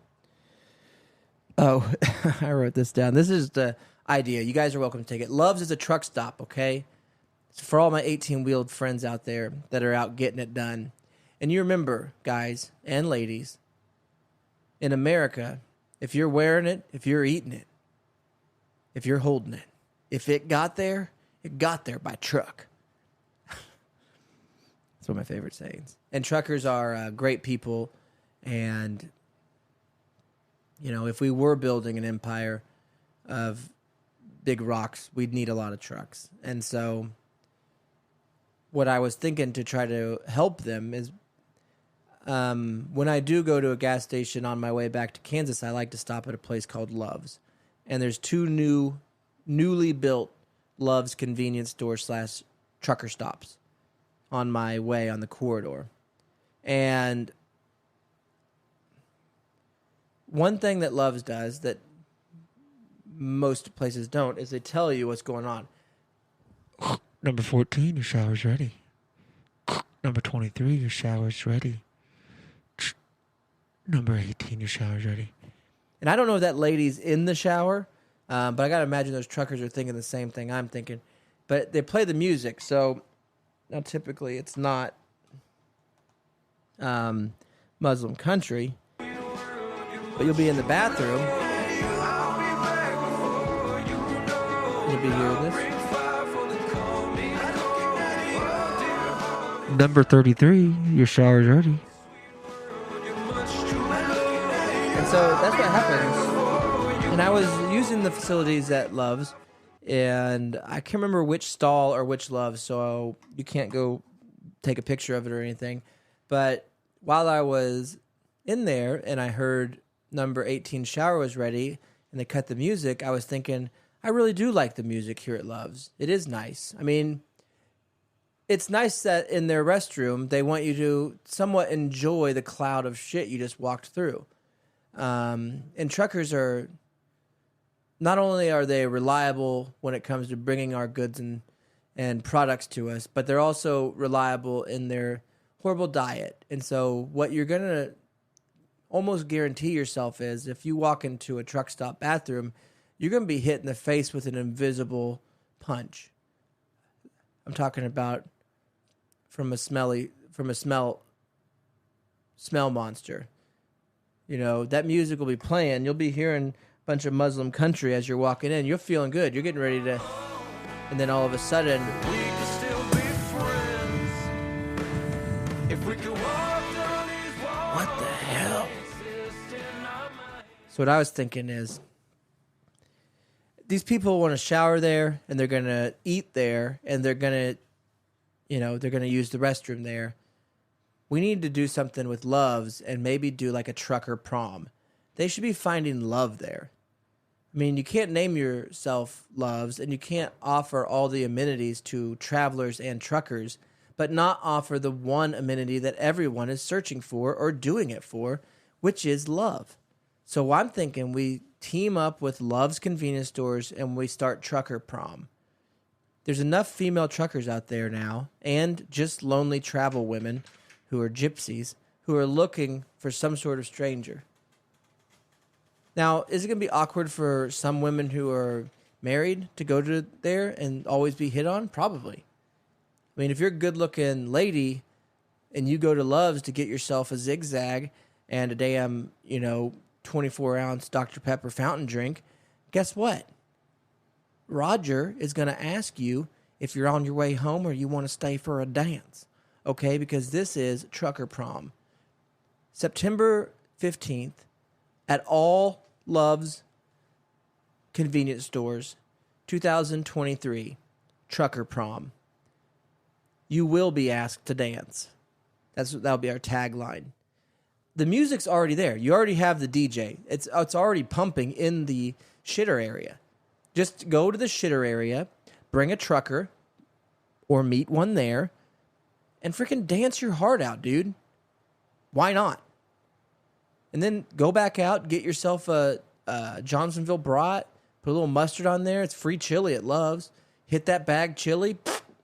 I wrote this down. This is the idea. You guys are welcome to take it. Love's is a truck stop, okay? It's for all my 18-wheeled friends out there that are out getting it done. And you remember, guys and ladies, in America, if you're wearing it, if you're eating it, if you're holding it, if it got there by truck. That's one of my favorite sayings. And truckers are great people. And, you know, if we were building an empire of big rocks, we'd need a lot of trucks. And so what I was thinking to try to help them is when I do go to a gas station on my way back to Kansas, I like to stop at a place called Love's. And there's two newly built Love's convenience store / trucker stops on my way on the corridor. And one thing that Love's does that most places don't is they tell you what's going on. Number 14, your shower's ready. Number 23, your shower's ready. Number 18, your shower's ready. And I don't know if that lady's in the shower, but I got to imagine those truckers are thinking the same thing I'm thinking. But they play the music, so now typically it's not Muslim country, but you'll be in the bathroom. You'll be hearing this. Number 33, your shower's ready. And so that's what happens. And I was using the facilities at Love's, and I can't remember which stall or which Love's, so you can't go take a picture of it or anything. But while I was in there and I heard number 18 shower was ready and they cut the music, I was thinking, I really do like the music here at Love's. It is nice. I mean, it's nice that in their restroom, they want you to somewhat enjoy the cloud of shit you just walked through. And truckers are, not only are they reliable when it comes to bringing our goods and products to us, but they're also reliable in their horrible diet. And so what you're going to almost guarantee yourself is if you walk into a truck stop bathroom, you're going to be hit in the face with an invisible punch. I'm talking about from a smell monster. You know, that music will be playing. You'll be hearing a bunch of Muslim country as you're walking in. You're feeling good. You're getting ready to... And then all of a sudden... We can still be friends if we could walk down these walls. What the hell? So what I was thinking is, these people want to shower there, and they're going to eat there, and they're going to, they're going to use the restroom there. We need to do something with Love's and maybe do like a trucker prom. They should be finding love there. I mean, you can't name yourself Love's, and you can't offer all the amenities to travelers and truckers, but not offer the one amenity that everyone is searching for or doing it for, which is love. So I'm thinking we team up with Love's convenience stores and we start trucker prom. There's enough female truckers out there now, and just lonely travel women who are gypsies, who are looking for some sort of stranger. Now, is it going to be awkward for some women who are married to go to there and always be hit on? Probably. I mean, if you're a good-looking lady and you go to Love's to get yourself a zigzag and a damn, 24-ounce Dr. Pepper fountain drink, guess what? Roger is going to ask you if you're on your way home or you want to stay for a dance. Okay, because this is Trucker Prom. September 15th at all Love's convenience stores, 2023, Trucker Prom. You will be asked to dance. That'll be our tagline. The music's already there. You already have the DJ. It's already pumping in the shitter area. Just go to the shitter area, bring a trucker, or meet one there, and freaking dance your heart out, dude. Why not? And then go back out, get yourself a Johnsonville brat, put a little mustard on there. It's free chili at Love's. Hit that bag chili,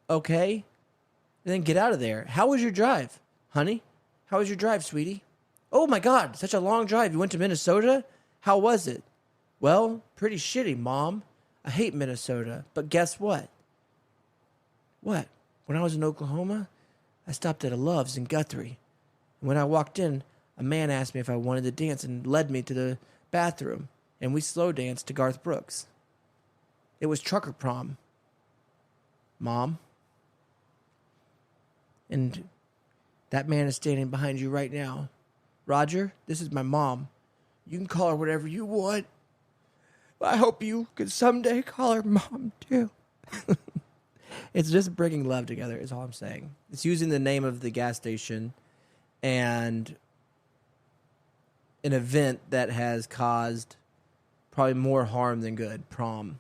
okay? And then get out of there. How was your drive, honey? How was your drive, sweetie? Oh my God, such a long drive. You went to Minnesota? How was it? Well, pretty shitty, Mom. I hate Minnesota. But guess what? What? When I was in Oklahoma, I stopped at a Love's in Guthrie. And when I walked in, a man asked me if I wanted to dance and led me to the bathroom. And we slow danced to Garth Brooks. It was Trucker Prom, Mom. And that man is standing behind you right now. Roger, this is my mom. You can call her whatever you want. I hope you could someday call her Mom, too. It's just bringing love together, is all I'm saying. It's using the name of the gas station and an event that has caused probably more harm than good, prom,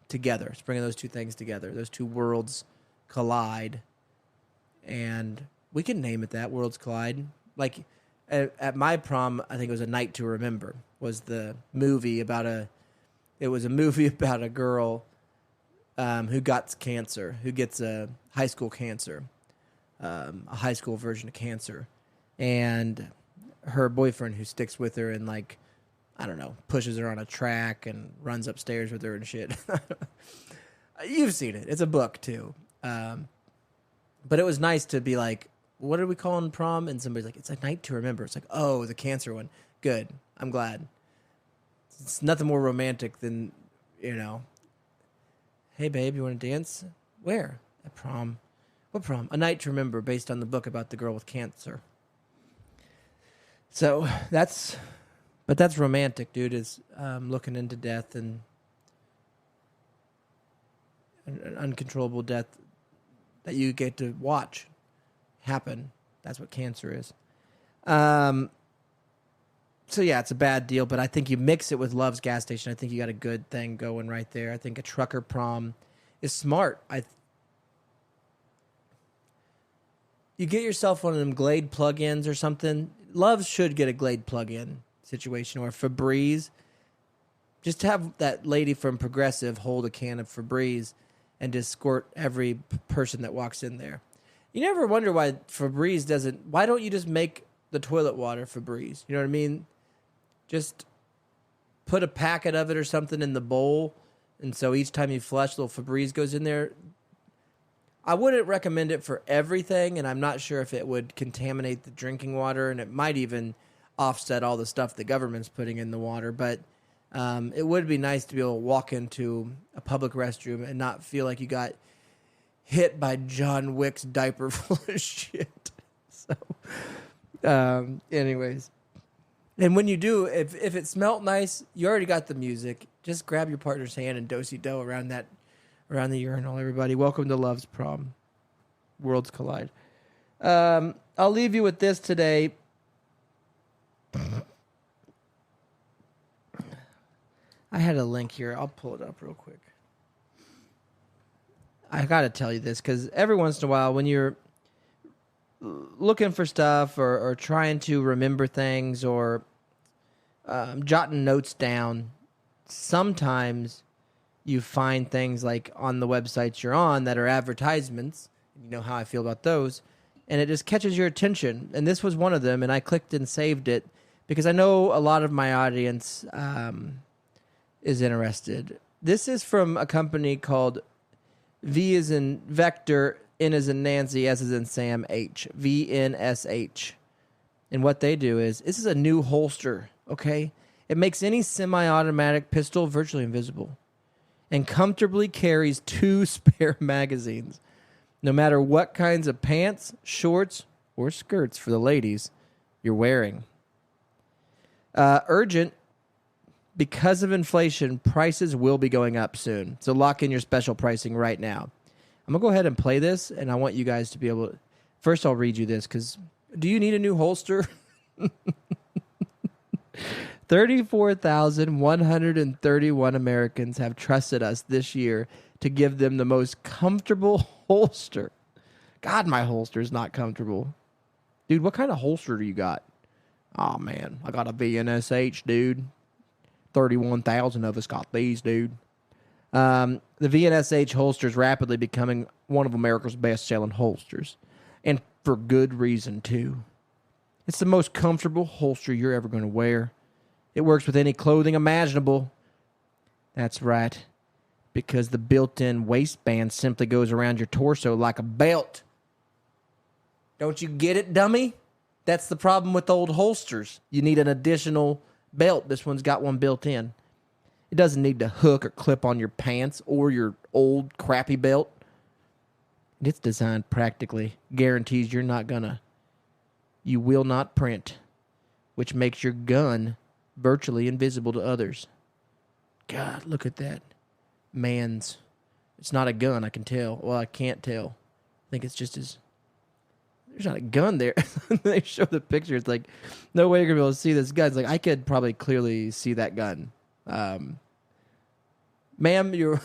together. It's bringing those two things together. Those two worlds collide. And we can name it that, Worlds Collide. Like, at my prom, I think it was A Night to Remember, was the movie about a girl who got cancer, who gets a high school cancer, a high school version of cancer. And her boyfriend who sticks with her and, like, I don't know, pushes her on a track and runs upstairs with her and shit. You've seen it. It's a book, too. But it was nice to be like, what are we calling prom? And somebody's like, it's A Night to Remember. It's like, oh, the cancer one. Good. I'm glad. It's nothing more romantic than, you know, hey, babe, you want to dance? Where? At prom. What prom? A Night to Remember, based on the book about the girl with cancer. So that's romantic, dude, is looking into death and an uncontrollable death that you get to watch happen. That's what cancer is. So yeah, it's a bad deal, but I think you mix it with Love's gas station. I think you got a good thing going right there. I think a trucker prom is smart. You get yourself one of them Glade plug-ins or something. Love's should get a Glade plug-in situation, or Febreze. Just have that lady from Progressive hold a can of Febreze and just squirt every person that walks in there. You never wonder why Febreze doesn't... Why don't you just make the toilet water Febreze? You know what I mean? Just put a packet of it or something in the bowl, and so each time you flush, little Febreze goes in there. I wouldn't recommend it for everything, and I'm not sure if it would contaminate the drinking water, and it might even offset all the stuff the government's putting in the water, but it would be nice to be able to walk into a public restroom and not feel like you got hit by John Wick's diaper full of shit. So, anyways. And when you do, if it smelt nice, you already got the music. Just grab your partner's hand and do-si-do around the urinal, everybody. Welcome to Love's Prom. Worlds collide. I'll leave you with this today. I had a link here. I'll pull it up real quick. I got to tell you this because every once in a while when you're looking for stuff or trying to remember things or jotting notes down, sometimes you find things like on the websites you're on that are advertisements. You know how I feel about those. And it just catches your attention. And this was one of them, and I clicked and saved it because I know a lot of my audience is interested. This is from a company called V as in Vector, N as in Nancy, S as in Sam, H. VNSH. And what they do is, this is a new holster, okay? It makes any semi-automatic pistol virtually invisible. and comfortably carries 2 spare magazines, no matter what kinds of pants, shorts, or skirts for the ladies you're wearing. Urgent, because of inflation, prices will be going up soon. So lock in your special pricing right now. I'm going to go ahead and play this, and I want you guys to be able to... First, I'll read you this, because do you need a new holster? 34,131 Americans have trusted us this year to give them the most comfortable holster. God, my holster is not comfortable. Dude, what kind of holster do you got? Oh, man, I got a VNSH, dude. 31,000 of us got these, dude. The VNSH holster is rapidly becoming one of America's best-selling holsters. And for good reason, too. It's the most comfortable holster you're ever going to wear. It works with any clothing imaginable. That's right. Because the built-in waistband simply goes around your torso like a belt. Don't you get it, dummy? That's the problem with old holsters. You need an additional belt. This one's got one built in. It doesn't need to hook or clip on your pants or your old crappy belt. It's designed practically. Guarantees you will not print, which makes your gun virtually invisible to others. God, look at that. It's not a gun, I can tell. Well, I can't tell. I think it's just his... There's not a gun there. They show the picture. It's like, no way you're going to be able to see this gun. It's like, I could probably clearly see that gun. Ma'am, you're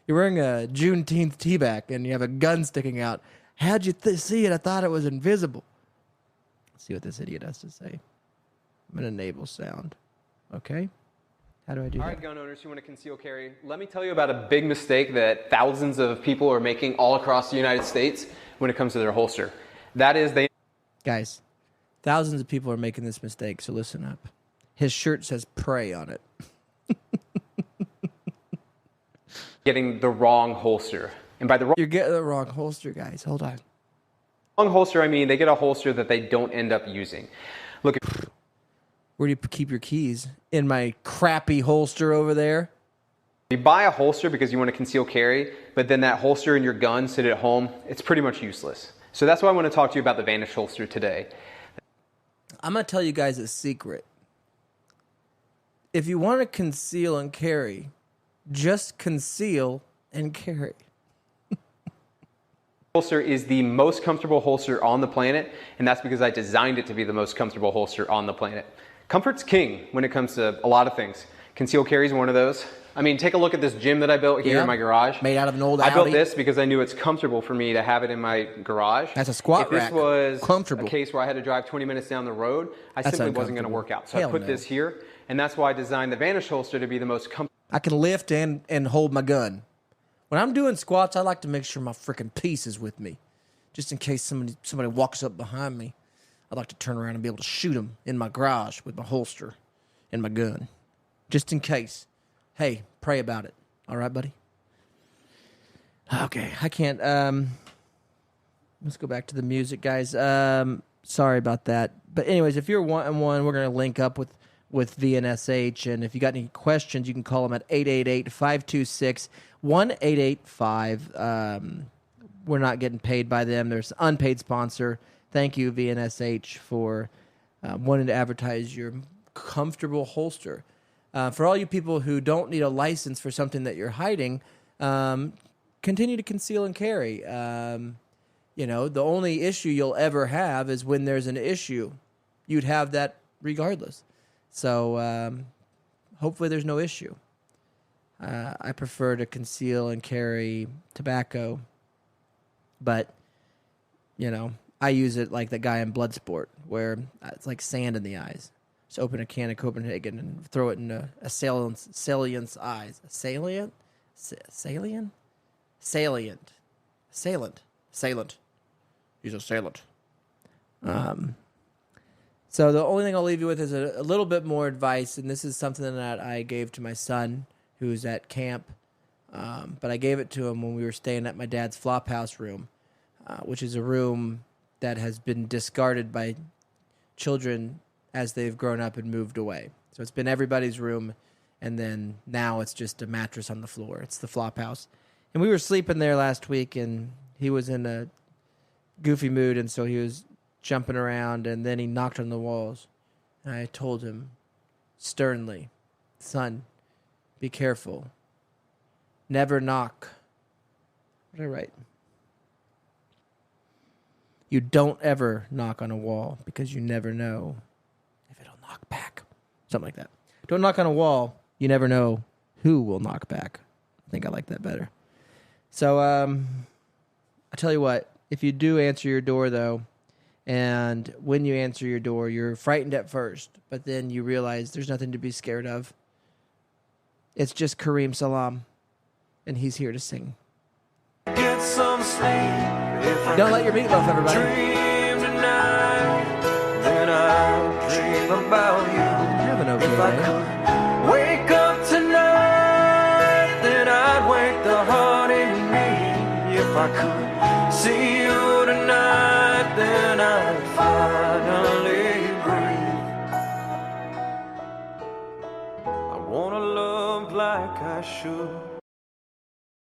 wearing a Juneteenth teaback and you have a gun sticking out. How'd you see it? I thought it was invisible. Let's see what this idiot has to say. I'm going to enable sound. Okay. How do I do that? All right, gun owners who want to conceal carry, let me tell you about a big mistake that thousands of people are making all across the United States when it comes to their holster. That is, Guys, thousands of people are making this mistake, so listen up. His shirt says "Pray" on it. getting the wrong holster. And by the wrong You're getting the wrong holster, guys. Hold on. holster, I mean they get a holster that they don't end up using. Look at... Where do you keep your keys? In my crappy holster over there? You buy a holster because you want to conceal carry, but then that holster and your gun sit at home, it's pretty much useless. So that's why I want to talk to you about the Vanish holster today. I'm going to tell you guys a secret. If you want to conceal and carry, just conceal and carry. Holster is the most comfortable holster on the planet, and that's because I designed it to be the most comfortable holster on the planet. Comfort's king when it comes to a lot of things. Conceal carry is one of those. I mean, take a look at this gym that I built here in my garage. Made out of an old I built Audi. this because I knew it's comfortable for me to have it in my garage. That's a squat rack. If this was Comfortable. a case where I had to drive 20 minutes down the road, I That's simply wasn't going to uncomfortable. work out. So Hell I put no. this here, and that's why I designed the Vanish holster to be the most comfortable. I can lift and hold my gun. When I'm doing squats, I like to make sure my freaking piece is with me. Just in case somebody walks up behind me, I'd like to turn around and be able to shoot them in my garage with my holster and my gun. Just in case. Hey, pray about it. All right, buddy? Okay, I can't... let's go back to the music, guys. Sorry about that. But anyways, if you're one, we're going to link up with VNSH. And if you got any questions, you can call them at 888-526-1885. We're not getting paid by them. There's an unpaid sponsor. Thank you, VNSH, for wanting to advertise your comfortable holster. For all you people who don't need a license for something that you're hiding, continue to conceal and carry. The only issue you'll ever have is when there's an issue. You'd have that regardless. So hopefully there's no issue. I prefer to conceal and carry tobacco. But, I use it like the guy in Bloodsport, where it's like sand in the eyes. Just open a can of Copenhagen and throw it in a assailant's eyes. Assailant? Salient? Salient. Assailant. Assailant. He's assailant. So the only thing I'll leave you with is a little bit more advice, and this is something that I gave to my son who's at camp. But I gave it to him when we were staying at my dad's flophouse room, which is a room that has been discarded by children as they've grown up and moved away. So it's been everybody's room And then now it's just a mattress on the floor. It's the flop house. And we were sleeping there last week, and he was in a goofy mood, and so he was jumping around, and then he knocked on the walls. And I told him sternly, son, be careful. Never knock. What did I write? You don't ever knock on a wall because you never know if it'll knock back. Something like that. Don't knock on a wall. You never know who will knock back. I think I like that better. So, I tell you what, if you do answer your door, though, and when you answer your door, you're frightened at first, but then you realize there's nothing to be scared of. It's just Kareem Salam, and he's here to sing. Get some sleep. If I Don't let your meatloaf, everybody. dream tonight, then I'll dream about you. Have an okay If I day. could wake up tonight, then I'd wake the heart in me. If I could see you tonight, then I'd finally breathe. I wanna love like I should.